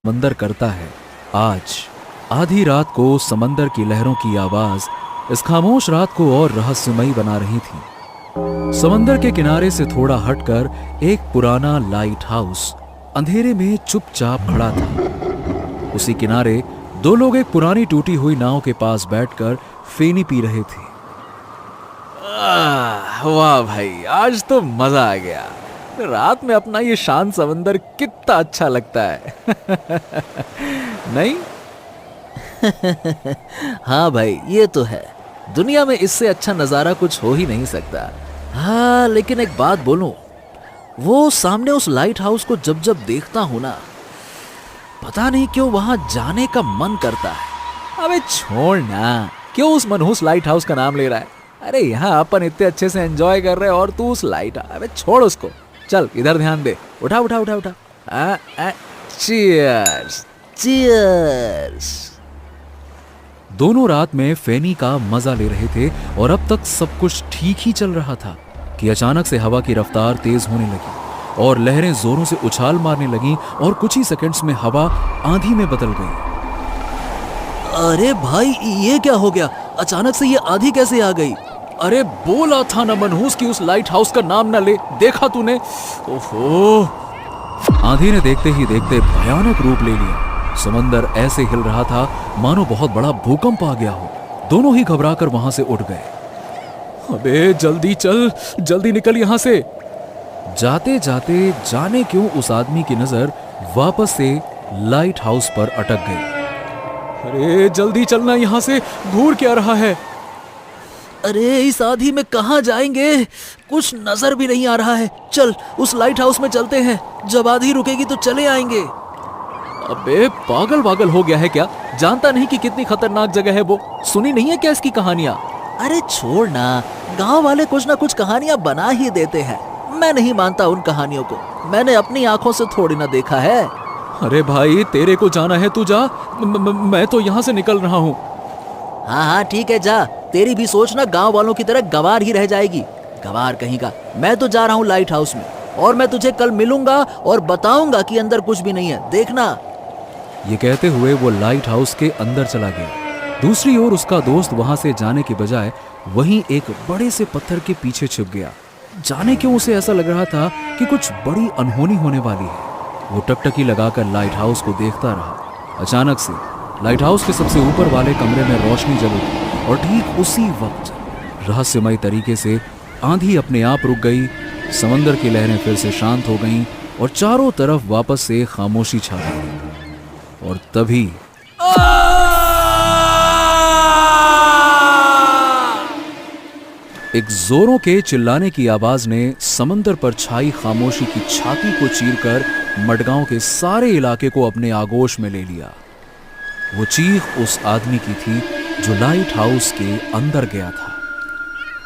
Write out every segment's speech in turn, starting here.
समंदर करता है। आज आधी रात को समंदर की लहरों की आवाज इस खामोश रात को और रहस्यमयी बना रही थी। समंदर के किनारे से थोड़ा हटकर एक पुराना लाइट हाउस अंधेरे में चुपचाप खड़ा था। उसी किनारे दो लोग एक पुरानी टूटी हुई नाव के पास बैठकर फेनी पी रहे थे। वाह भाई, आज तो मजा आ गया। रात में अपना ये शांत समंदर कितना अच्छा लगता है। नहीं? हाँ भाई, ये तो है। दुनिया में इससे अच्छा नजारा कुछ हो ही नहीं सकता। हाँ, लेकिन एक बात बोलूं, वो सामने उस लाइट हाउस को जब जब देखता हूं ना, पता नहीं क्यों वहां जाने का मन करता है। अबे छोड़ ना, क्यों उस मनहूस लाइट हाउस का नाम ले रहा है? अरे यहाँ अपन इतने अच्छे से एंजॉय कर रहे हैं और तू उस लाइट, अबे छोड़ उसको। चल इधर ध्यान दे। उठा उठा उठा उठा। Cheers cheers. दोनों रात में फेनी का मजा ले रहे थे और अब तक सब कुछ ठीक ही चल रहा था कि अचानक से हवा की रफ्तार तेज होने लगी और लहरें जोरों से उछाल मारने लगीं और कुछ ही सेकंड्स में हवा आंधी में बदल गई। अरे भाई, ये क्या हो गया? अचानक से ये आंधी कैसे आ गई? अरे बोला था ना मनहूस कि उस लाइट हाउस का नाम ना ले। देखा तूने? ओहो! आंधी ने देखते ही देखते भयानक रूप ले लिया। समंदर ऐसे हिल रहा था मानो बहुत बड़ा भूकंप आ गया हो। दोनों ही घबराकर वहां से उठ गए। अबे जल्दी चल, जल्दी निकल यहां से। जाते जाते जाने क्यों उस आदमी की नजर वापस से लाइट हाउस पर अटक गई। अरे जल्दी चलना यहां से, घूर क्या रहा है? अरे इस आंधी में कहां जाएंगे? कुछ नजर भी नहीं आ रहा है। चल उस लाइट हाउस में चलते हैं, जब आंधी रुकेगी तो चले आएंगे। अबे पागल वागल हो गया है क्या? जानता नहीं कि कितनी खतरनाक जगह है वो? सुनी नहीं है क्या इसकी कहानियां? अरे छोड़ ना, गांव वाले कुछ ना कुछ कहानियां बना ही देते हैं। मैं नहीं मानता उन कहानियों को, मैंने अपनी आंखों से थोड़ी ना देखा है। अरे भाई, तेरे को जाना है तू जा, मैं तो यहाँ से निकल रहा हूँ। हाँ हाँ ठीक है, जा। तेरी भी सोच ना गांव वालों की तरह गवार ही रह जाएगी। गवार कहीं का। मैं तो जा रहा हूँ लाइट हाउस में, और मैं तुझे कल मिलूंगा और बताऊंगा कि अंदर कुछ भी नहीं है, देखना। ये कहते हुए वो लाइट हाउस के अंदर चला गया। दूसरी ओर उसका दोस्त वहां से जाने के बजाय वहीं एक बड़े से पत्थर के पीछे छुप गया। जाने क्यों उसे ऐसा लग रहा था कि कुछ बड़ी अनहोनी होने वाली है। वो टकटकी लगाकर लाइट हाउस को देखता रहा। अचानक से लाइट हाउस के सबसे ऊपर वाले कमरे में रोशनी जल उठी और ठीक उसी वक्त रहस्यमय तरीके से आंधी अपने आप रुक गई। समंदर की लहरें फिर से शांत हो गईं और चारों तरफ वापस से खामोशी छा गई। और तभी एक जोरों के चिल्लाने की आवाज ने समंदर पर छाई खामोशी की छाती को चीरकर मडगांव के सारे इलाके को अपने आगोश में ले लिया। वो चीख उस आदमी की थी जो लाइट हाउस के अंदर गया था।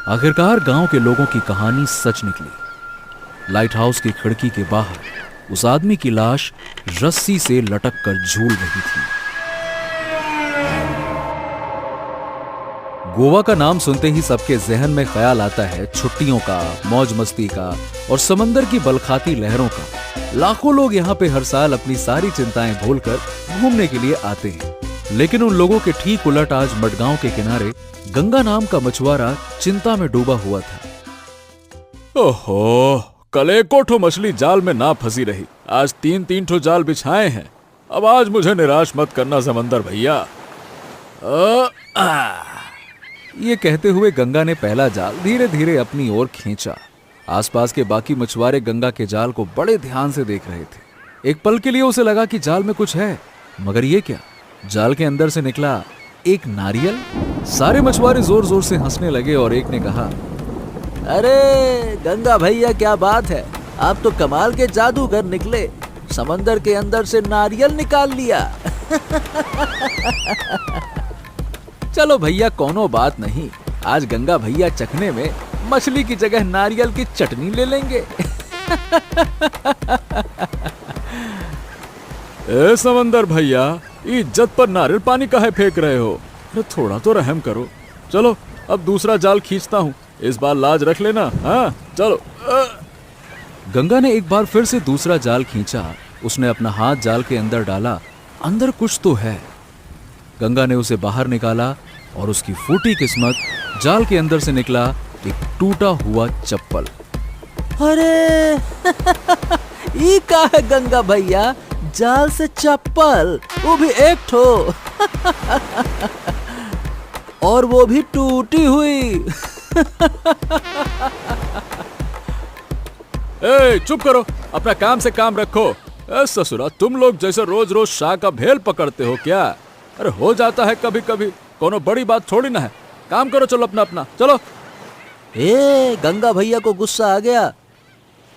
आखिरकार गांव के लोगों की कहानी सच निकली। लाइट हाउस की खिड़की के बाहर उस आदमी की लाश रस्सी से लटक कर झूल रही थी। गोवा का नाम सुनते ही सबके जहन में ख्याल आता है छुट्टियों का, मौज मस्ती का और समंदर की बलखाती लहरों का। लाखों लोग यहाँ पे हर साल अपनी सारी चिंताएं भूलकर घूमने के लिए आते हैं। लेकिन उन लोगों के ठीक उलट आज मडगांव के किनारे गंगा नाम का मछुआरा चिंता में डूबा हुआ था। ओहो, कल एको ठो मछली जाल में ना फंसी रही, आज तीन तीन ठो जाल बिछाए हैं। अब आज मुझे निराश मत करना समंदर भैया। ये कहते हुए गंगा ने पहला जाल धीरे धीरे अपनी ओर खींचा। आसपास के बाकी मछुआरे गंगा के जाल को बड़े ध्यान से देख रहे थे। एक पल के लिए उसे लगा कि जाल में कुछ है, मगर ये क्या? जाल के अंदर से निकला एक नारियल। सारे मछुआरे जोर जोर से हंसने लगे और एक ने कहा, अरे गंगा भैया, क्या बात है, आप तो कमाल के जादूगर निकले, समंदर के अंदर से नारियल निकाल लिया। चलो भैया, कोनो बात नहीं, आज गंगा भैया चखने में मछली की जगह नारियल की चटनी ले लेंगे। ए समंदर भैया, इज्जत पर नारियल पानी काहे फेंक रहे हो? अरे थोड़ा तो रहम करो। चलो अब दूसरा जाल खींचता हूँ, इस बार लाज रख लेना। हाँ चलो। गंगा ने एक बार फिर से दूसरा जाल खींचा उसने अपना हाथ जाल के अंदर डाला। अंदर कुछ तो है। गंगा ने उसे बाहर निकाला और उसकी फूटी किस्मत जाल के अंदर से निकला एक टूटा हुआ चप्पल। अरे ये का है गंगा भैया, जाल से चप्पल, वो भी एक ठो और वो भी टूटी हुई। ए, चुप करो, अपना काम से काम रखो। ससुरा, तुम लोग जैसे रोज रोज शाह का भेल पकड़ते हो क्या? अरे हो जाता है कभी कभी, कोनो बड़ी बात थोड़ी ना है। काम करो, चलो अपना अपना चलो। ए, गंगा भैया को गुस्सा आ गया।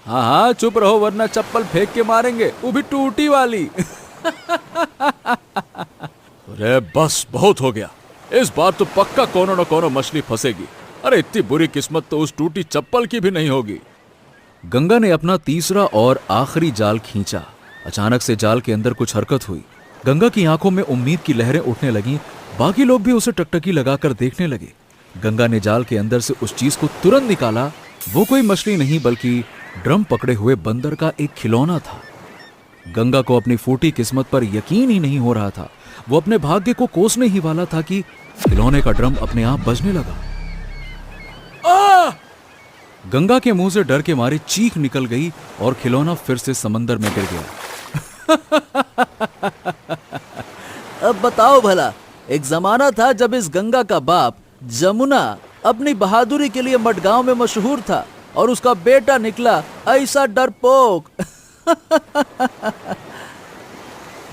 हाँ हाँ चुप रहो, वरना चप्पल फेंक के मारेंगे, वो भी टूटी वाली। अरे बस बहुत हो गया, इस बार तो पक्का कोनो न कोनो मछली फंसेगी। अरे इतनी बुरी किस्मत तो उस टूटी चप्पल की भी नहीं होगी। गंगा ने अपना तीसरा और आखिरी जाल खींचा। अचानक से जाल के अंदर कुछ हरकत हुई। गंगा की आंखों में उम्मीद की लहरें उठने लगीं। बाकी लोग भी उसे टकटकी लगाकर देखने लगे। गंगा ने जाल के अंदर से उस चीज को तुरंत निकाला। वो कोई मछली नहीं बल्कि ड्रम पकड़े हुए बंदर का एक खिलौना था। गंगा को अपनी फूटी किस्मत पर यकीन ही नहीं हो रहा था। वो अपने भाग्य को कोसने ही वाला था कि खिलौने का ड्रम अपने आप बजने लगा। गंगा के मुंह से डर के मारे चीख निकल गई और खिलौना फिर से समंदर में गिर गया। अब बताओ भला, एक जमाना था जब इस गंगा का बाप जमुना अपनी बहादुरी के लिए मडगांव में मशहूर था और उसका बेटा निकला ऐसा डरपोक।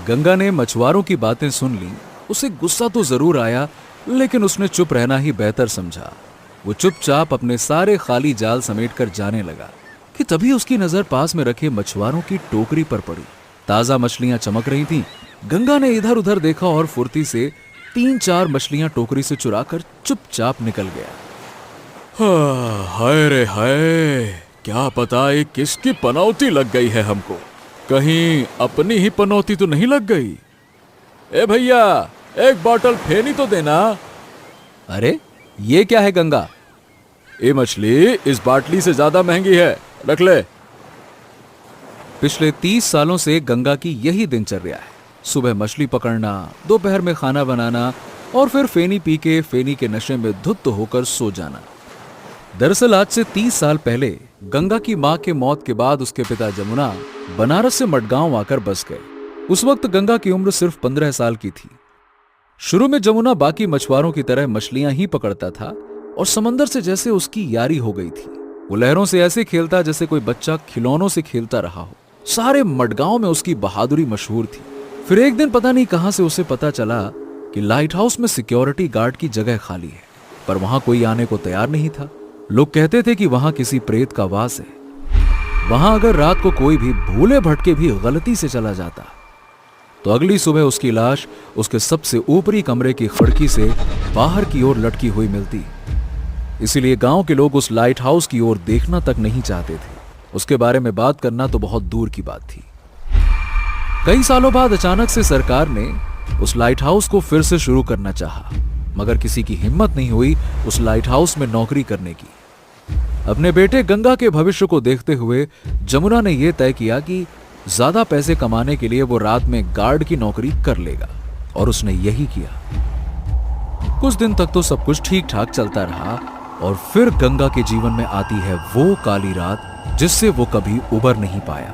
गंगा ने मछुआरों की बातें सुन ली। उसे गुस्सा तो जरूर आया, लेकिन उसने चुप रहना ही बेहतर समझा। वो चुपचाप अपने सारे खाली जाल समेटकर जाने लगा कि तभी उसकी नजर पास में रखे मछुआरों की टोकरी पर पड़ी। ताजा मछलियां चमक रही थीं। गंगा ने इधर उधर देखा और फुर्ती से 3-4 मछलियां टोकरी से चुराकर चुपचाप निकल गया। हाय रे हाय, क्या पता ये किसकी पनौती लग गई है हमको। कहीं अपनी ही पनौती तो नहीं लग गई। ए भैया, एक बोतल फेनी तो देना। अरे ये क्या है गंगा? ये मछली इस बाटली से ज्यादा महंगी है, रख ले। पिछले 30 सालों से गंगा की यही दिनचर्या है। सुबह मछली पकड़ना, दोपहर में खाना बनाना और फिर फेनी पी के फेनी के नशे में धुत होकर सो जाना। दरअसल आज से 30 साल पहले गंगा की मां के मौत के बाद उसके पिता जमुना बनारस से मडगांव आकर बस गए। उस वक्त गंगा की उम्र सिर्फ 15 साल की थी। शुरू में जमुना बाकी मछुआरों की तरह मछलियां ही पकड़ता था और समंदर से जैसे उसकी यारी हो गई थी। वो लहरों से ऐसे खेलता जैसे कोई बच्चा खिलौनों से खेलता रहा हो। सारे मडगांव में उसकी बहादुरी मशहूर थी। फिर एक दिन पता नहीं कहां से उसे पता चला कि लाइट हाउस में सिक्योरिटी गार्ड की जगह खाली है, पर वहां कोई आने को तैयार नहीं था। लोग कहते थे कि वहां किसी प्रेत का वास है। वहां अगर रात को कोई भी भूले भटके भी गलती से चला जाता तो अगली सुबह उसकी लाश उसके सबसे ऊपरी कमरे की खिड़की से बाहर की ओर लटकी हुई मिलती। इसीलिए गांव के लोग उस लाइट हाउस की ओर देखना तक नहीं चाहते थे। उसके बारे में बात करना तो बहुत दूर की बात थी। कई सालों बाद अचानक से सरकार ने उस लाइट हाउस को फिर से शुरू करना चाहा, मगर किसी की हिम्मत नहीं हुई उस लाइट हाउस में नौकरी करने की। अपने बेटे गंगा के भविष्य को देखते हुए जमुना ने यह तय किया कि ज्यादा पैसे कमाने के लिए वो रात में गार्ड की नौकरी कर लेगा, और उसने यही किया। कुछ दिन तक तो सब कुछ ठीक ठाक चलता रहा और फिर गंगा के जीवन में आती है वो काली रात जिससे वो कभी उबर नहीं पाया।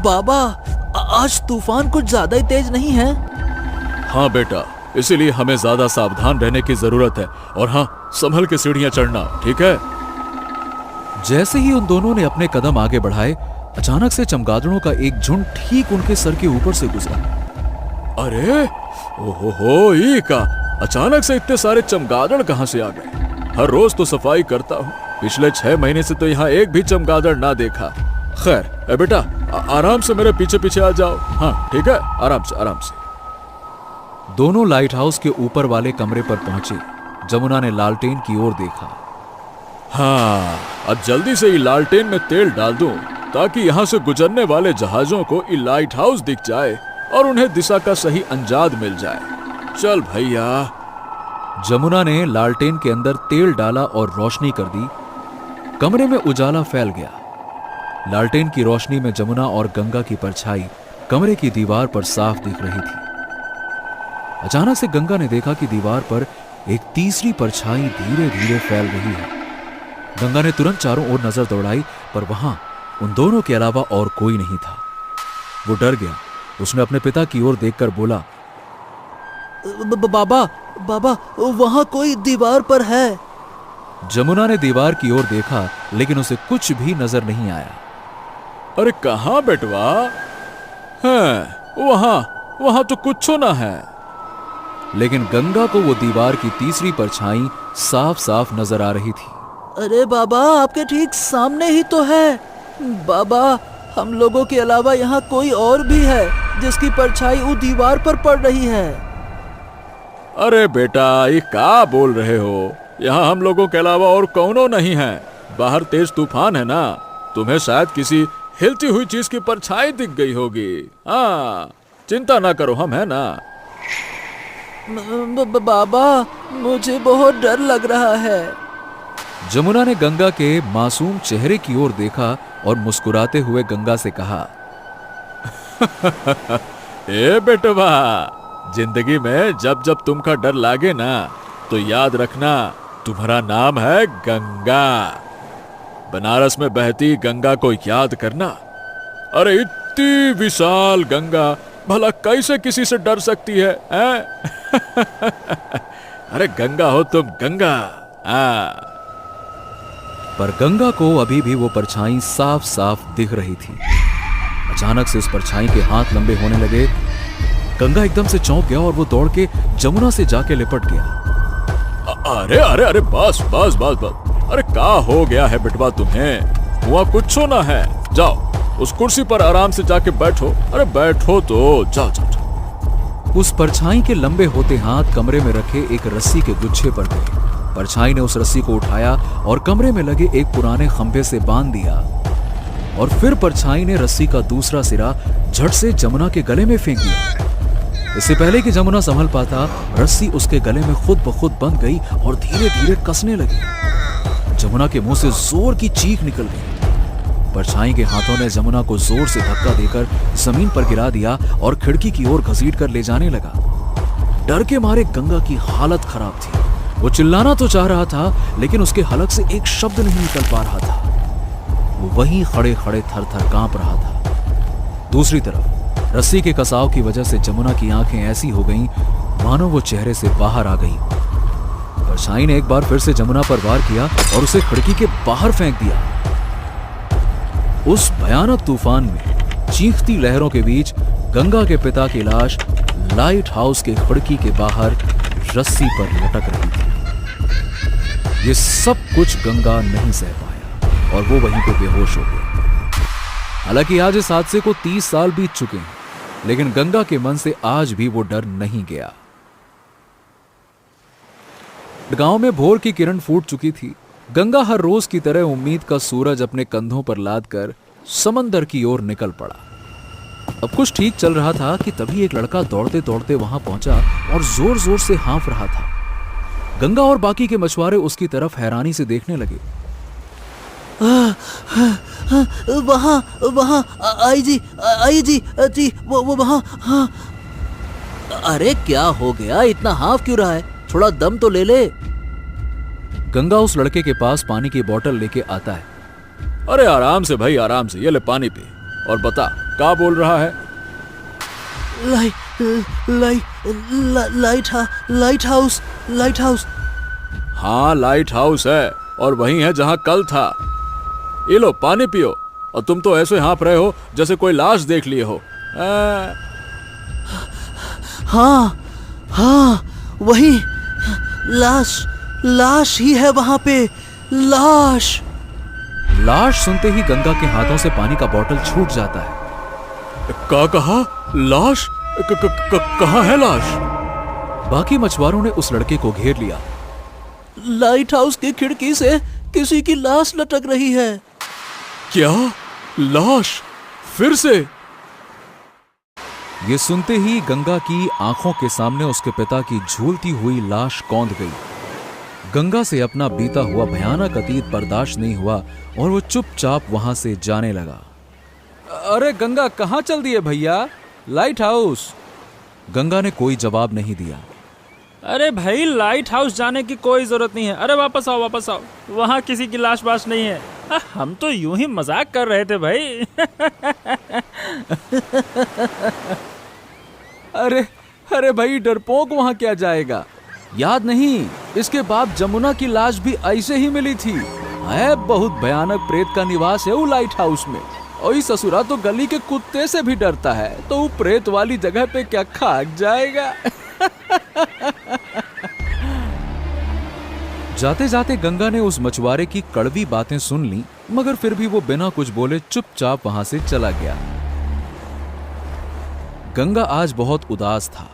बाबा, आज तूफान कुछ ज्यादा ही तेज नहीं है? हाँ बेटा, इसीलिए हमें ज्यादा सावधान रहने की जरूरत है। और हाँ, संभल के सीढ़ियां चढ़ना, ठीक है? जैसे ही उन दोनों ने अपने कदम आगे बढ़ाए, अचानक से चमगादड़ों का एक झुंड ठीक उनके सर के ऊपर से गुजरा। अरे ओहो, ये का अचानक से इतने सारे चमगादड़ कहां से आ गए? हर रोज तो सफाई करता हूँ, पिछले 6 महीने से तो यहाँ एक भी चमगादड़ ना देखा। खैर ए बेटा, आराम से मेरे पीछे पीछे आ जाओ। हाँ ठीक है, आराम से आराम से। दोनों लाइट हाउस के ऊपर वाले कमरे पर पहुंचे। जमुना ने लालटेन की ओर देखा। हाँ, अब जल्दी से ये लालटेन में तेल डाल दूं ताकि यहाँ से गुजरने वाले जहाजों को ये लाइट हाउस दिख जाए और उन्हें दिशा का सही अंदाज मिल जाए। चल भैया। जमुना ने लालटेन के अंदर तेल डाला और रोशनी कर दी। कमरे में उजाला फैल गया। लालटेन की रोशनी में जमुना और गंगा की परछाई कमरे की दीवार पर साफ दिख रही थी। अचानक से गंगा ने देखा कि दीवार पर एक तीसरी परछाई धीरे धीरे फैल रही है। गंगा ने तुरंत चारों ओर नजर दौड़ाई, पर वहां उन दोनों के अलावा और कोई नहीं था। वो डर गया। उसने अपने पिता की ओर देखकर बोला, बाबा बाबा, वहां कोई दीवार पर है। जमुना ने दीवार की ओर देखा, लेकिन उसे कुछ भी नजर नहीं आया। अरे कहाँ बेटवा है? वहां तो कुछ ना है। लेकिन गंगा को वो दीवार की तीसरी परछाई साफ साफ नजर आ रही थी। अरे बाबा, आपके ठीक सामने ही तो है। बाबा, हम लोगों के अलावा यहाँ कोई और भी है जिसकी परछाई वो दीवार पर पड़ रही है। अरे बेटा, ये क्या बोल रहे हो? यहाँ हम लोगों के अलावा और कौनो नहीं है। बाहर तेज तूफान है ना, तुम्हें शायद किसी हिलती हुई चीज की परछाई दिख गई होगी। हाँ, चिंता ना करो, हम है ना। बाबा, मुझे बहुत डर लग रहा है। जमुना ने गंगा के मासूम चेहरे की ओर देखा और मुस्कुराते हुए गंगा से कहा, ए बेटवा, जिंदगी में जब जब तुमका डर लागे ना, तो याद रखना तुम्हारा नाम है गंगा। बनारस में बहती गंगा को याद करना। अरे इतनी विशाल गंगा भला कैसे किसी से डर सकती है? अरे गंगा हो तुम, गंगा। पर गंगा को अभी भी वो परछाई साफ साफ दिख रही थी। अचानक से उस परछाई के हाथ लंबे होने लगे। गंगा एकदम से चौंक गया और वो दौड़ के जमुना से जाके लिपट गया। अरे अरे अरे, बस बस बस बस। अरे क्या हो गया है बेटवा तुम्हें? हुआ कुछ ना है। जाओ उस कुर्सी पर आराम से जाके बैठो। अरे बैठो तो, जाओ जाओ जाओ। उस परछाई के लंबे होते हाथ कमरे में रखे एक रस्सी के गुच्छे पर गए। परछाई ने उस रस्सी को उठाया और कमरे में लगे एक पुराने खंभे से बांध दिया, और फिर परछाई ने रस्सी का दूसरा सिरा झट से जमुना के गले में फेंक दिया। इससे पहले कि जमुना संभल पाता, रस्सी उसके गले में खुद ब खुद बंध गई और धीरे धीरे कसने लगी। जमुना के मुंह से जोर की चीख निकल गई। परछाई के हाथों ने जमुना को जोर से धक्का देकर जमीन पर गिरा दिया और खिड़की की ओर घसीटकर ले जाने लगा। डर के मारे गंगा की हालत खराब थी। वो चिल्लाना तो चाह रहा था, लेकिन उसके हलक से एक शब्द नहीं निकल पा रहा था। वो वहीं खड़े खड़े थर थर कांप रहा था। दूसरी तरफ रस्सी के कसाव की वजह से जमुना की आंखें ऐसी हो गईं मानो वो चेहरे से बाहर आ गई। परछाई ने एक बार फिर से जमुना पर वार किया और उसे खिड़की के बाहर फेंक दिया। उस भयानक तूफान में चीखती लहरों के बीच गंगा के पिता की लाश लाइट हाउस के खिड़की के बाहर रस्सी पर लटक रही थी। ये सब कुछ गंगा नहीं सह पाया और वो वहीं पे बेहोश हो गया। हालांकि आज इस हादसे को 30 साल बीत चुके हैं, लेकिन गंगा के मन से आज भी वो डर नहीं गया। गांव में भोर की किरण फूट चुकी थी। गंगा हर रोज की तरह उम्मीद का सूरज अपने कंधों पर लाद कर समंदर की ओर निकल पड़ा। अब कुछ ठीक चल रहा था कि तभी एक लड़का दौड़ते दौड़ते वहां पहुंचा और जोर जोर से हाँफ रहा था। गंगा और बाकी के मछुआरे उसकी तरफ हैरानी से देखने लगे। वहां वहां आई जी, वो वहां। हाँ। अरे क्या हो गया? इतना हाफ क्यों रहा है? थोड़ा दम तो ले ले। गंगा उस लड़के के पास पानी की बोतल लेके आता है। अरे आराम से भाई, आराम से, ये ले पानी पी और बता क्या बोल रहा है। Light house. हाँ, लाइट हाउस है और वही है जहां कल था। ये लो पानी पियो। और तुम तो ऐसे हाँफ रहे हो जैसे कोई लाश देख लिए हो। हाँ, वही लाश ही है वहां पे। लाश सुनते ही गंगा के हाथों से पानी का बोतल छूट जाता है। क्या कहा? लाश? कहाँ है लाश? बाकी मछुआरों ने उस लड़के को घेर लिया। लाइट हाउस की खिड़की से किसी की लाश लटक रही है। क्या? लाश? फिर से? ये सुनते ही गंगा की आंखों के सामने उसके पिता की झूलती हुई लाश कौंध गई। गंगा से अपना बीता हुआ भयानक अतीत बर्दाश्त नहीं हुआ और वो चुपचाप वहां से जाने लगा। अरे गंगा कहाँ चल दिए भैया? Light house. गंगा ने कोई जवाब नहीं दिया। अरे भाई लाइट हाउस जाने की कोई जरूरत नहीं है। अरे वापस आओ वापस आओ, वहाँ किसी की लाश बाश नहीं है। हम तो यूं ही मजाक कर रहे थे भाई। अरे भाई डरपोक वहाँ क्या जाएगा? याद नहीं, इसके बाद जमुना की लाश भी ऐसे ही मिली थी। है बहुत भयानक प्रेत का निवास है वो लाइट हाउस में। और ससुरा तो गली के कुत्ते से भी डरता है, तो वो प्रेत वाली जगह पे क्या खाक जाएगा। जाते जाते गंगा ने उस मछुआरे की कड़वी बातें सुन ली, मगर फिर भी वो बिना कुछ बोले चुपचाप वहां से चला गया। गंगा आज बहुत उदास था।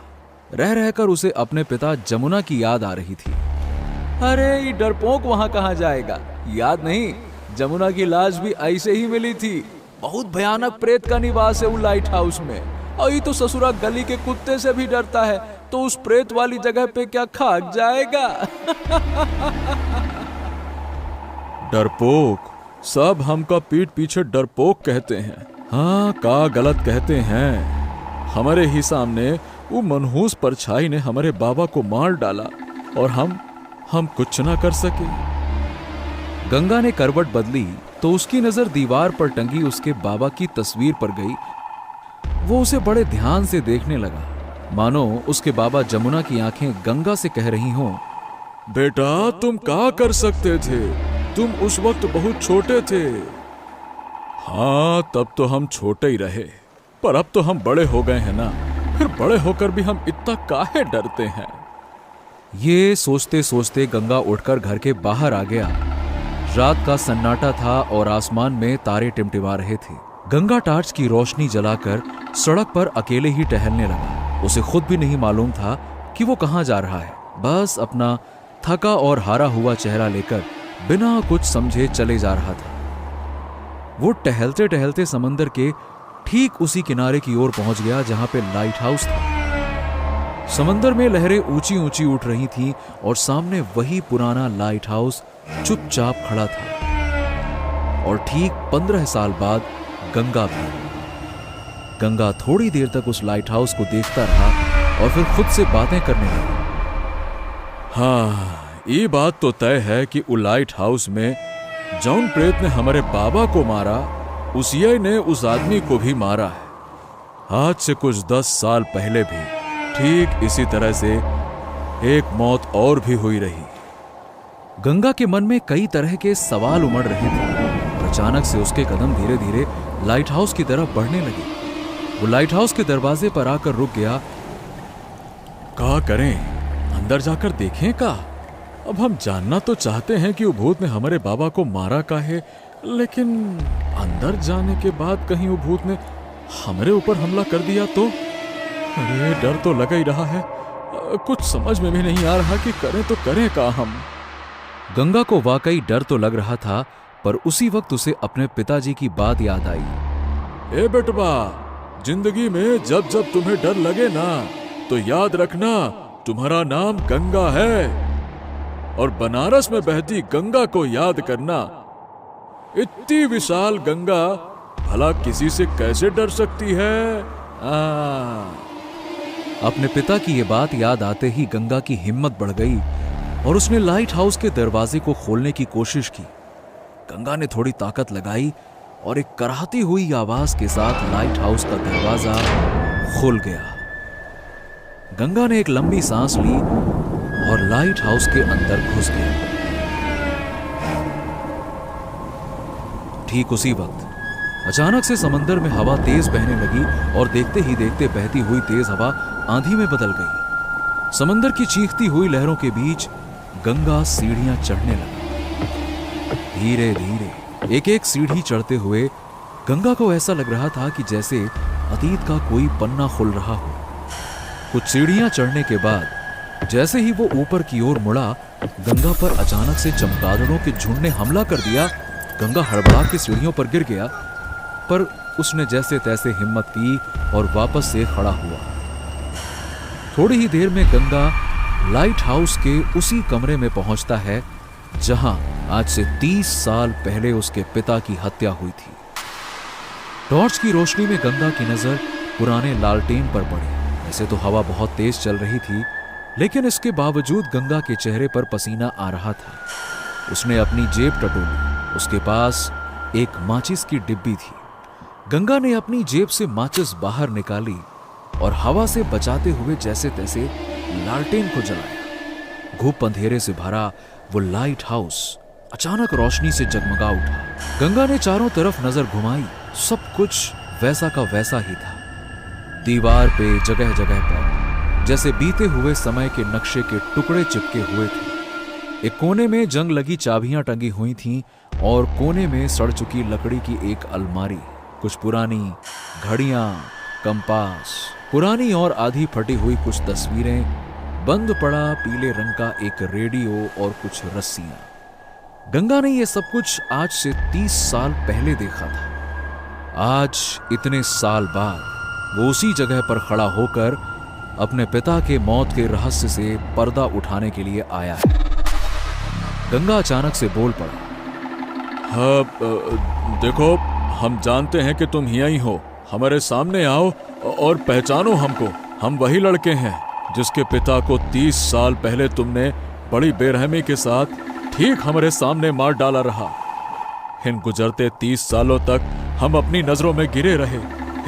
रह रहकर उसे अपने पिता जमुना की याद आ रही थी। अरे ये डरपोक वहां कहाँ जाएगा? याद नहीं, जमुना की लाश भी ऐसे ही मिली थी। बहुत भयानक प्रेत का निवास है वो लाइट हाउस में। और ये तो ससुरा गली के कुत्ते से भी डरता है, तो उस प्रेत वाली जगह पे क्या खाक जाएगा। डरपोक, सब हमका पीठ पीछे डरपोक कहते हैं। हाँ का गलत कहते हैं। हमारे ही सामने वो मनहूस परछाई ने हमारे बाबा को मार डाला और हम कुछ ना कर सके। गंगा ने करवट बदली तो उसकी नजर दीवार पर टंगी उसके बाबा की तस्वीर पर गई। वो उसे बड़े ध्यान से देखने लगा, मानो उसके बाबा जमुना की आंखें गंगा से कह रही हों, बेटा तुम क्या कर सकते थे? तुम उस वक्त बहुत छोटे थे। हाँ तब तो हम छोटे ही रहे, पर अब तो हम बड़े हो गए हैं ना, फिर बड़े होकर भी हम इतना काहे डरते हैं? ये सोचते सोचते गंगा उठकर घर के बाहर आ गया। रात का सन्नाटा था और आसमान में तारे टिमटिमा रहे थे। गंगा टार्च की रोशनी जलाकर सड़क पर अकेले ही टहलने लगा। उसे खुद भी नहीं मालूम था कि वो कहाँ जा रहा है। बस अपना थका और हारा हुआ चेहरा लेकर बिना कुछ समझे चले जा रहा था। वो टहलते टहलते समंदर के ठीक उसी किनारे की ओर पहुंच गया जहां पे लाइट हाउस था। समंदर में लहरें ऊंची ऊंची उठ रही थीं और सामने वही पुराना लाइट हाउस चुपचाप खड़ा था। और ठीक 15 साल बाद गंगा भी। गंगा थोड़ी देर तक उस लाइट हाउस को देखता रहा और फिर खुद से बातें करने लगा। हाँ ये बात तो तय है कि वो लाइट हाउस में जौन प्रेत ने हमारे बाबा को मारा, उसी ने उस आदमी को भी मारा है। आज से कुछ 10 साल पहले भी ठीक इसी तरह से एक मौत और भी हुई रही। गंगा के मन में कई तरह के सवाल उमड़ रहे थे। अचानक से उसके कदम धीरे धीरे लाइट हाउस की तरफ बढ़ने लगे। वो लाइट हाउस के दरवाजे पर आकर रुक गया। क्या करें, अंदर जाकर देखें का? अब हम जानना तो चाहते हैं कि वो भूत ने हमारे बाबा को मारा काहे, लेकिन अंदर जाने के बाद कहीं वो भूत ने हमारे ऊपर हमला कर दिया तो? अरे डर तो लगा ही रहा है। कुछ समझ में भी नहीं आ रहा कि करें तो करें का हम। गंगा को वाकई डर तो लग रहा था, पर उसी वक्त उसे अपने पिताजी की बात याद आई। ए बेटवा, जिंदगी में जब जब तुम्हें डर लगे ना, तो याद रखना तुम्हारा नाम गंगा है, और बनारस में बहती गंगा को याद करना। इतनी विशाल गंगा भला किसी से कैसे डर सकती है? अपने पिता की ये बात याद आते ही गंगा की हिम्मत बढ़ गई और उसने लाइट हाउस के दरवाजे को खोलने की कोशिश की। गंगा ने थोड़ी ताकत लगाई और एक कराहती हुई आवाज के साथ लाइट हाउस का दरवाजा खुल गया। गंगा ने एक लंबी सांस ली और लाइट हाउस के अंदर घुस गया। ठीक उसी वक्त अचानक से समंदर में हवा तेज बहने लगी और देखते ही देखते बहती हुई तेज हवा आंधी में बदल गई। समंदर की चीखती हुई लहरों के बीच गंगा सीढ़ियां चढ़ने लगा। धीरे धीरे एक एक सीढ़ी चढ़ते हुए गंगा को ऐसा लग रहा था कि जैसे अतीत का कोई पन्ना खुल रहा हो। कुछ सीढ़ियां चढ़ने के बाद जैसे ही वो ऊपर की ओर मुड़ा, गंगा पर अचानक से चमगादड़ों के झुंड ने हमला कर दिया। गंगा हड़बड़ा के सीढ़ियों पर गिर गया, पर उसने जैसे तैसे हिम्मत की और वापस से खड़ा हुआ। थोड़ी ही देर में गंगा लाइट हाउस के उसी कमरे में पहुंचता है जहां आज से 30 साल पहले उसके पिता की हत्या हुई थी। टॉर्च की रोशनी में गंगा की नजर पुराने लालटेन पर पड़ी। वैसे तो हवा बहुत तेज चल रही थी, लेकिन इसके बावजूद गंगा के चेहरे पर पसीना आ रहा था। उसने अपनी जेब टटोली। उसके पास एक माचिस की डिब्बी थी। गंगा ने अपनी जेब से माचिस बाहर निकाली और हवा से बचाते हुए जैसे तैसे लालटेन को जलाया। घुप अंधेरे से भरा वो लाइट हाउस अचानक रोशनी से जगमगा उठा। गंगा ने चारों तरफ नजर घुमाई। सब कुछ वैसा का वैसा ही था। दीवार पे जगह जगह पर जैसे बीते हुए समय के नक्शे के टुकड़े चिपके हुए थे। एक कोने में जंग लगी चाबियां टंगी हुई थीं और कोने में सड़ चुकी लकड़ी की एक अलमारी, कुछ पुरानी घड़ियां, कंपास, पुरानी और आधी फटी हुई कुछ तस्वीरें, बंद पड़ा पीले रंग का एक रेडियो और कुछ रस्सियां। गंगा ने यह सब कुछ आज से 30 साल पहले देखा था। आज इतने साल बाद वो उसी जगह पर खड़ा होकर अपने पिता के मौत के रहस्य से पर्दा उठाने के लिए आया है। गंगा अचानक से बोल पड़ा, हाँ, देखो, हम जानते हैं कि तुम यहीं हो। हमारे सामने आओ और पहचानो हमको। हम वही लड़के हैं जिसके पिता को 30 साल पहले तुमने बड़ी बेरहमी के साथ ठीक हमारे सामने मार डाला रहा। इन गुजरते 30 सालों तक हम अपनी नजरों में गिरे रहे,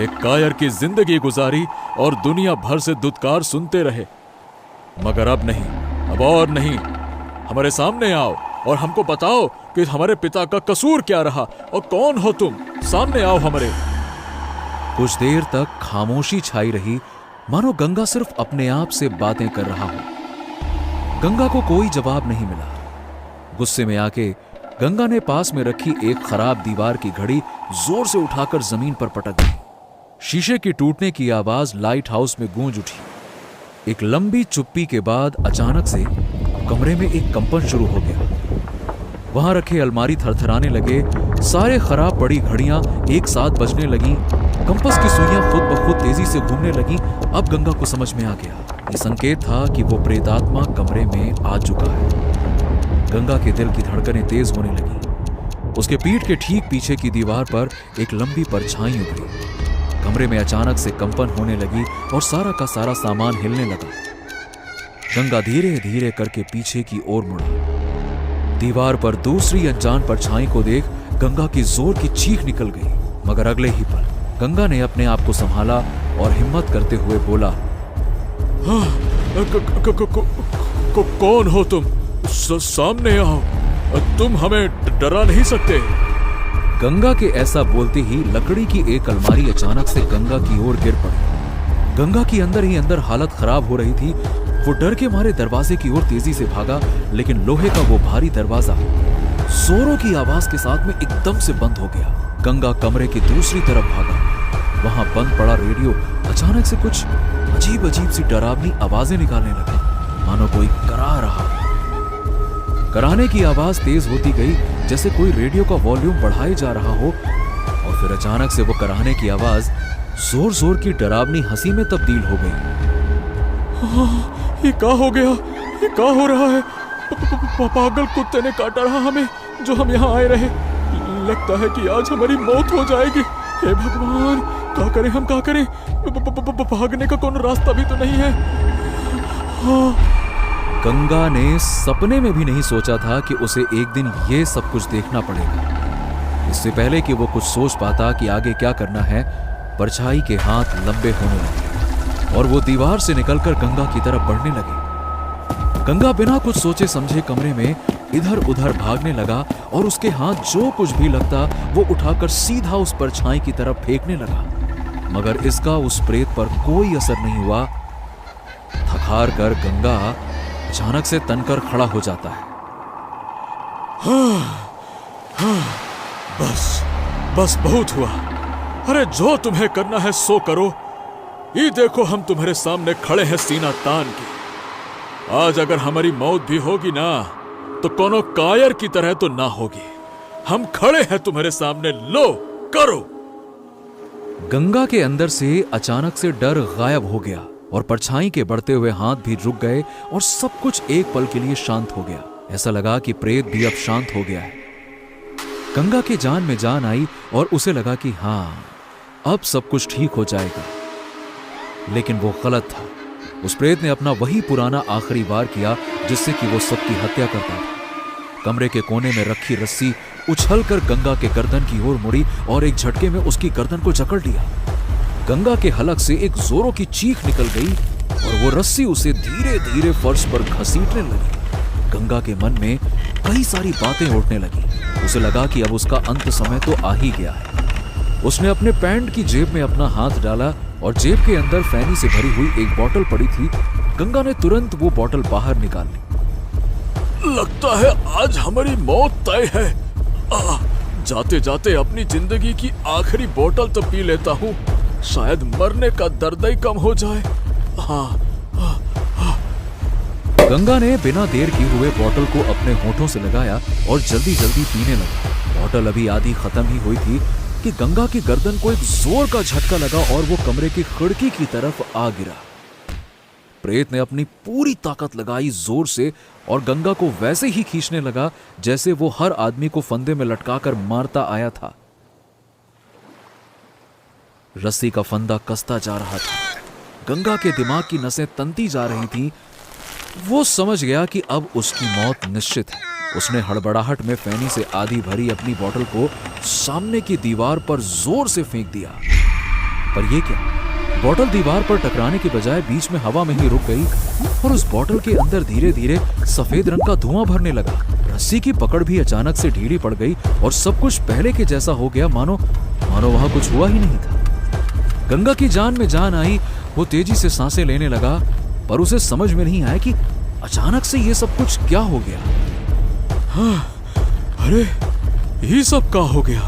एक कायर की जिंदगी गुजारी और दुनिया भर से दुत्कार सुनते रहे। मगर अब नहीं, अब और नहीं। हमारे सामने आओ और हमको बताओ कि हमारे पिता का कसूर क्या रहा और कौन हो तुम। सामने आओ हमारे। कुछ देर तक खामोशी छाई रही, मानो गंगा सिर्फ अपने आप से बातें कर रहा हो। गंगा को कोई जवाब नहीं मिला। गुस्से में आके गंगा ने पास में रखी एक खराब दीवार की घड़ी जोर से उठाकर जमीन पर पटक दी। शीशे की टूटने की आवाज लाइट हाउस में गूंज उठी। एक लंबी चुप्पी के बाद अचानक से कमरे में एक कंपन शुरू हो गया। वहां रखे अलमारी थरथराने लगे। सारे खराब पड़ी घड़ियां एक साथ बजने लगी। कंपास की सुइयां खुद ब खुद तेजी से घूमने लगी। अब गंगा को समझ में आ गया, ये संकेत था कि वो प्रेतात्मा कमरे में आ चुका है। गंगा के दिल की धड़कनें तेज होने लगी। उसके पीठ के ठीक पीछे की दीवार पर एक लंबी परछाई उभरी। कमरे में अचानक से कंपन होने लगी और सारा का सारा सामान हिलने लगा। गंगा धीरे धीरे करके पीछे की ओर मुड़ा। दीवार पर दूसरी अनजान परछाई को देख गंगा की जोर की चीख निकल गई। मगर अगले ही पल गंगा ने अपने आप को संभाला और हिम्मत करते हुए बोला, कौन हो तुम? सामने आओ, तुम हमें डरा नहीं सकते। गंगा के ऐसा बोलते ही लकड़ी की एक अलमारी अचानक से गंगा की ओर गिर पड़ी। गंगा की अंदर ही अंदर हालत खराब हो रही थी। वो डर के मारे दरवाजे की ओर तेजी से भागा, लेकिन लोहे का वो भारी दरवाजा जोरों की आवाज के साथ में एकदम से बंद हो गया। गंगा कमरे की दूसरी तरफ भागा। वहां बंद पड़ा रेडियो अचानक से कुछ अजीब अजीब सी डरावनी आवाजें निकालने लगा, मानो कोई करा रहा। कराने की आवाज तेज होती गई, जैसे कोई रेडियो का वॉल्यूम बढ़ाए जा रहा हो, और फिर अचानक से वो कराने की आवाज जोर जोर की डरावनी हंसी में तब्दील हो गई। ये क्या हो गया? ये क्या हो रहा है? पागल कुत्ते ने काटा रहा हमें जो हम यहाँ आए रहे। लगता है कि आज हमारी मौत हो जाएगी। हे भगवान, क्या करें हम, क्या करें? भागने का कोई रास्ता भी तो नहीं है। गंगा ने सपने में भी नहीं सोचा था कि उसे एक दिन ये सब कुछ देखना पड़ेगा। इससे पहले कि वो कुछ सोच पाता कि आगे क्या करना है, परछाई के हाथ लंबे होने लगे और वो दीवार से निकलकर गंगा की तरफ बढ़ने लगे। गंगा बिना कुछ सोचे समझे कमरे में इधर उधर भागने लगा और उसके हाथ जो कुछ भी लगता वो उठाकर सीधा उस परछाई की तरफ फेंकने लगा। मगर इसका उस प्रेत पर कोई असर नहीं हुआ। थक-हार कर गंगा अचानक से तनकर खड़ा हो जाता है। बस बहुत हुआ। अरे जो तुम्हें करना है सो करो। ये देखो, हम तुम्हारे सामने खड़े हैं सीना तान के। आज अगर हमारी मौत भी होगी ना, तो कोनो कायर की तरह तो ना होगी। हम खड़े हैं तुम्हारे सामने, लो करो। गंगा के अंदर से अचानक से डर गायब हो गया। और परछाई के बढ़ते हुए हाथ भी रुक गए और सब कुछ एक पल के लिए शांत हो गया। ऐसा लगा कि प्रेत भी अब शांत हो गया है। गंगा के जान में जान आई और उसे लगा कि हां, अब सब कुछ ठीक हो जाएगा। लेकिन वो गलत था। उस प्रेत ने अपना वही पुराना आखिरी वार किया जिससे कि वो सबकी हत्या करता था। कमरे के कोने में रखी रस्सी उछलकर गंगा के गर्दन की ओर मुड़ी और एक झटके में उसकी गर्दन को जकड़ लिया। गंगा के हलक से एक जोरों की चीख निकल गई और वो रस्सी उसे धीरे धीरे फर्श पर घसीटने लगी। गंगा के मन में कई सारी बातें उठने लगी। उसे लगा कि अब उसका अंत समय तो आ ही गया है। उसने अपने पैंट की जेब में अपना हाथ डाला और जेब के अंदर फैनी से भरी हुई एक बोतल पड़ी थी। गंगा ने तुरंत वो बोतल बाहर निकाल ली। लगता है आज हमारी मौत तय है। जाते जाते अपनी जिंदगी की आखिरी बोतल तो पी लेता हूँ, शायद मरने का दर्द ही कम हो जाए। गंगा ने बिना देर किए हुए बोतल को अपने होठों से लगाया और जल्दी जल्दी पीने लगा। बोतल अभी आधी खत्म ही हुई थी कि गंगा की गर्दन को एक जोर का झटका लगा और वो कमरे की खिड़की की तरफ आ गिरा। प्रेत ने अपनी पूरी ताकत लगाई जोर से और गंगा को वैसे ही खींचने लगा जैसे वो हर आदमी को फंदे में लटकाकर मारता आया था। रस्सी का फंदा कसता जा रहा था। गंगा के दिमाग की नसें तनती जा रही थीं। वो समझ गया कि अब उसकी मौत निश्चित है। उसने हड़बड़ाहट में फैनी से आधी भरी अपनी बोतल को सामने की दीवार पर जोर से फेंक दिया। पर यह क्या, बोतल दीवार पर टकराने के बजाय बीच में हवा में ही रुक गई और उस बोतल के अंदर धीरे धीरे सफेद रंग का धुआं भरने लगा। रस्सी की पकड़ भी अचानक से ढीली पड़ गई और सब कुछ पहले के जैसा हो गया, मानो वहां कुछ हुआ ही नहीं था। गंगा की जान में जान आई। वो तेजी से सांसें लेने लगा, पर उसे समझ में नहीं आया कि अचानक से ये सब कुछ क्या हो गया। अरे ये सब क्या हो गया?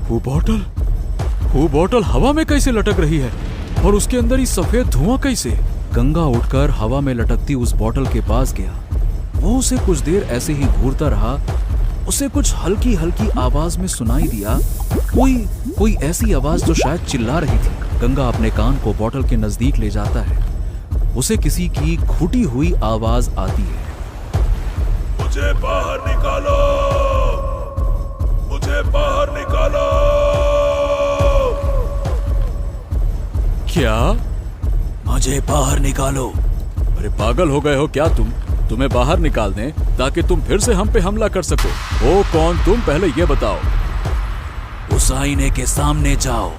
वो बोतल हवा में कैसे लटक रही है और उसके अंदर ही सफेद धुआं कैसे? गंगा उठकर हवा में लटकती उस बोतल के पास गया। वो उसे कुछ देर ऐसे ही घूरता रहा। उसे कुछ हल्की हल्की आवाज में सुनाई दिया, कोई ऐसी आवाज जो शायद चिल्ला रही थी। गंगा अपने कान को बोतल के नजदीक ले जाता है। उसे किसी की घुटी हुई आवाज आती है, मुझे बाहर निकालो, मुझे बाहर निकालो। क्या? मुझे बाहर निकालो। अरे पागल हो गए हो क्या तुम? तुम्हें बाहर निकाल दें ताकि तुम फिर से हम पे हमला कर सको। ओ कौन तुम, पहले ये बताओ। उस आईने के सामने जाओ।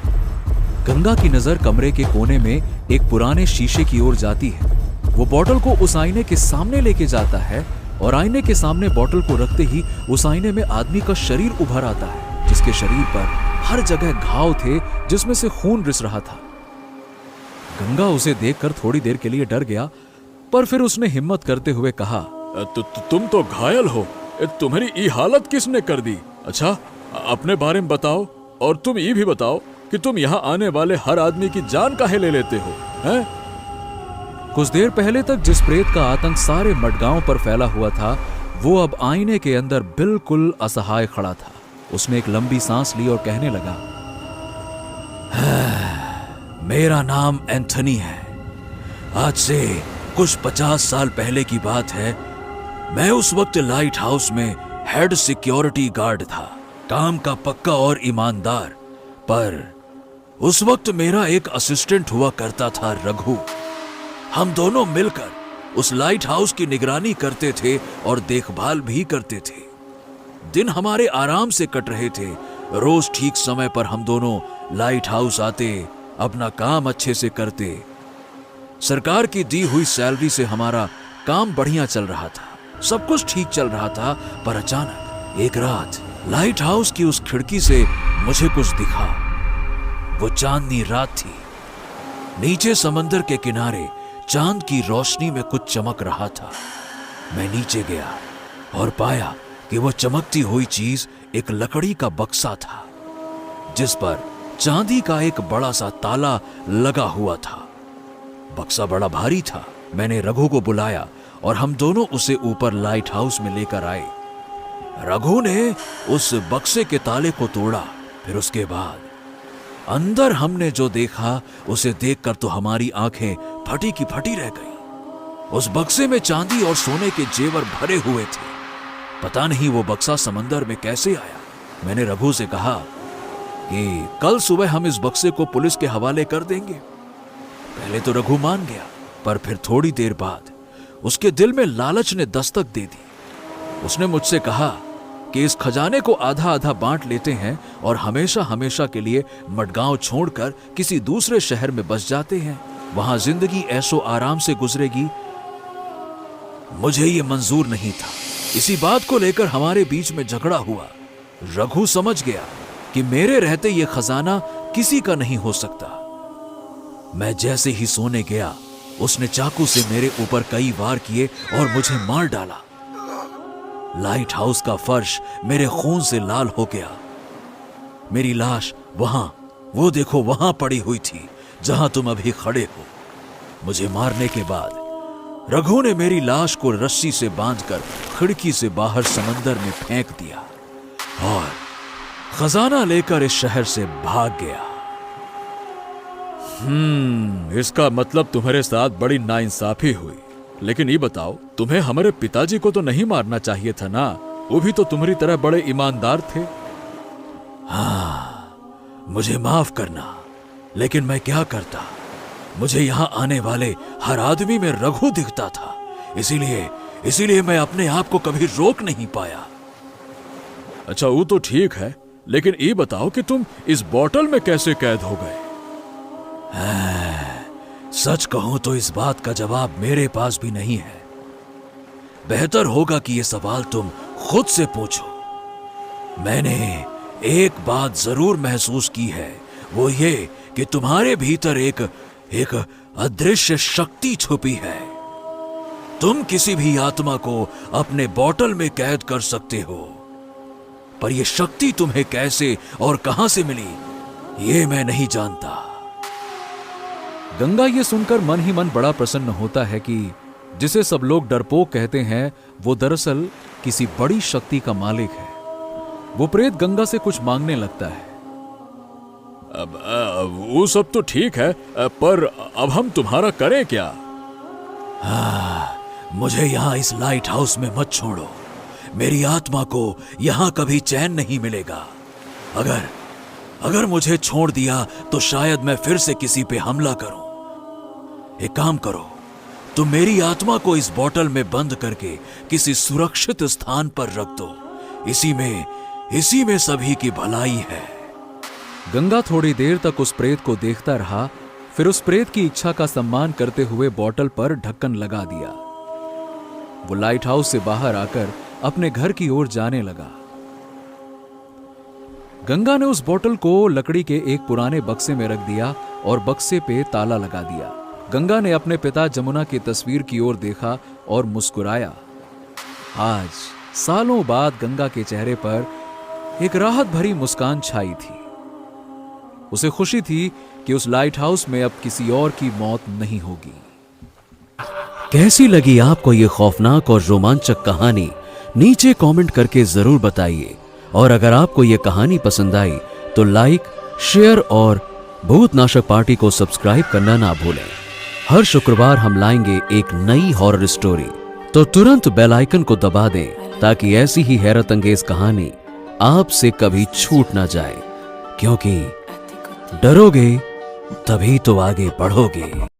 गंगा की नजर कमरे के कोने में एक पुराने शीशे की ओर जाती है। वो बोतल को उस आईने के सामने लेके जाता है और आईने के सामने बोतल को रखते ही उस आईने में आदमी का शरीर उभर आता है, जिसके शरीर पर हर जगह घाव थे जिसमें से खून रिस रहा था। गंगा उसे देखकर थोड़ी देर के लिए डर गया, पर फिर उसने हिम्मत करते हुए कहा, तुम तो घायल हो, तुम्हारी ये हालत किसने कर दी? अच्छा अपने बारे में बताओ, और तुम ये भी बताओ कि तुम यहाँ आने वाले हर आदमी की जान काहे ले लेते हो, हैं? कुछ देर पहले तक जिस प्रेत का आतंक सारे मडगांव पर फैला हुआ था, वो अब आईने के अंदर बिल्कुल असहाय खड़ा था। उसने एक लंबी सांस ली और कहने लगा, मेरा नाम एंथनी है। आज से कुछ 50 साल पहले की बात है। मैं उस वक्त लाइट हाउस में हेड सिक्योरिटी गार्ड था, काम का पक्का और ईमानदार। पर उस वक्त मेरा एक असिस्टेंट हुआ करता था, रघु। हम दोनों मिलकर उस लाइट हाउस की निगरानी करते थे और देखभाल भी करते थे। दिन हमारे आराम से कट रहे थे। रोज ठीक समय पर हम दोनों लाइट हाउस आते, अपना काम अच्छे से करते। सरकार की दी हुई सैलरी से हमारा काम बढ़िया चल रहा था, सब कुछ ठीक चल रहा था। पर अचानक एक रात लाइट हाउस की उस खिड़की से मुझे कुछ दिखा। वो चांदनी रात थी। नीचे समंदर के किनारे चांद की रोशनी में कुछ चमक रहा था। मैं नीचे गया और पाया कि वो चमकती हुई चीज एक लकड़ी का बक्सा था, जिस पर चांदी का एक बड़ा सा ताला लगा हुआ था। बक्सा बड़ा भारी था। मैंने रघु को बुलाया और हम दोनों उसे ऊपर लाइट हाउस में लेकर आए। रघु ने उस बक्से के ताले को तोड़ा। फिर उसके बाद अंदर हमने जो देखा उसे देखकर तो हमारी आंखें फटी की फटी रह गई। उस बक्से में चांदी और सोने के जेवर भरे हुए थे। पता नहीं वो बक्सा समंदर में कैसे आया। मैंने रघु से कहा कि कल सुबह हम इस बक्से को पुलिस के हवाले कर देंगे। पहले तो रघु मान गया, पर फिर थोड़ी देर बाद उसके दिल में लालच ने दस्तक दे दी। उसने मुझसे कहा कि इस खजाने को आधा आधा बांट लेते हैं और हमेशा हमेशा के लिए मडगांव छोड़कर किसी दूसरे शहर में बस जाते हैं, वहां जिंदगी ऐशो आराम से गुजरेगी। मुझे ये मंजूर नहीं था। इसी बात को लेकर हमारे बीच में झगड़ा हुआ। रघु समझ गया कि मेरे रहते ये खजाना किसी का नहीं हो सकता। मैं जैसे ही सोने गया, उसने चाकू से मेरे ऊपर कई वार किए और मुझे मार डाला। लाइट हाउस का फर्श मेरे खून से लाल हो गया। मेरी लाश वहां, वो देखो वहां पड़ी हुई थी जहां तुम अभी खड़े हो। मुझे मारने के बाद रघु ने मेरी लाश को रस्सी से बांधकर खिड़की से बाहर समंदर में फेंक दिया और खजाना लेकर इस शहर से भाग गया। इसका मतलब तुम्हारे साथ बड़ी नाइंसाफी हुई। लेकिन ये बताओ, तुम्हें हमारे पिताजी को तो नहीं मारना चाहिए था ना? वो भी तो तुम्हारी तरह बड़े ईमानदार थे। हाँ, मुझे माफ करना, लेकिन मैं क्या करता। मुझे यहां आने वाले हर आदमी में रघु दिखता था, इसीलिए मैं अपने आप को कभी रोक नहीं पाया। अच्छा, वो तो ठीक है, लेकिन ये बताओ कि तुम इस बोतल में कैसे कैद हो गए? सच कहूं तो इस बात का जवाब मेरे पास भी नहीं है। बेहतर होगा कि यह सवाल तुम खुद से पूछो। मैंने एक बात जरूर महसूस की है, वो ये कि तुम्हारे भीतर एक अदृश्य शक्ति छुपी है। तुम किसी भी आत्मा को अपने बोतल में कैद कर सकते हो, पर यह शक्ति तुम्हें कैसे और कहां से मिली, ये मैं नहीं जानता। गंगा ये सुनकर मन ही मन बड़ा प्रसन्न होता है कि जिसे सब लोग डरपोक कहते हैं, वो दरअसल किसी बड़ी शक्ति का मालिक है। वो प्रेत गंगा से कुछ मांगने लगता है। अब वो सब तो ठीक है, पर अब हम तुम्हारा करें क्या? मुझे यहां इस लाइट हाउस में मत छोड़ो। मेरी आत्मा को यहां कभी चैन नहीं मिलेगा। अगर मुझे छोड़ दिया तो शायद मैं फिर से किसी पे हमला करूं। एक काम करो, तुम मेरी आत्मा को इस बोतल में बंद करके किसी सुरक्षित स्थान पर रख दो। इसी में सभी की भलाई है। गंगा थोड़ी देर तक उस प्रेत को देखता रहा, फिर उस प्रेत की इच्छा का सम्मान करते हुए बोतल पर ढक्कन लगा दिया। वो लाइट हाउस से बाहर आकर अपने घर की ओर जाने लगा। गंगा ने उस बोतल को लकड़ी के एक पुराने बक्से में रख दिया और बक्से पे ताला लगा दिया। गंगा ने अपने पिता जमुना की तस्वीर की ओर देखा और मुस्कुराया। आज सालों बाद गंगा के चेहरे पर एक राहत भरी मुस्कान छाई थी। उसे खुशी थी कि उस लाइट हाउस में अब किसी और की मौत नहीं होगी। कैसी लगी आपको ये खौफनाक और रोमांचक कहानी? नीचे कमेंट करके जरूर बताइए। और अगर आपको ये कहानी पसंद आई तो लाइक, शेयर और भूतनाशक पार्टी को सब्सक्राइब करना ना भूलें। हर शुक्रवार हम लाएंगे एक नई हॉरर स्टोरी, तो तुरंत बेल आइकन को दबा दें ताकि ऐसी ही हैरत अंगेज कहानी आपसे कभी छूट ना जाए, क्योंकि डरोगे तभी तो आगे बढ़ोगे।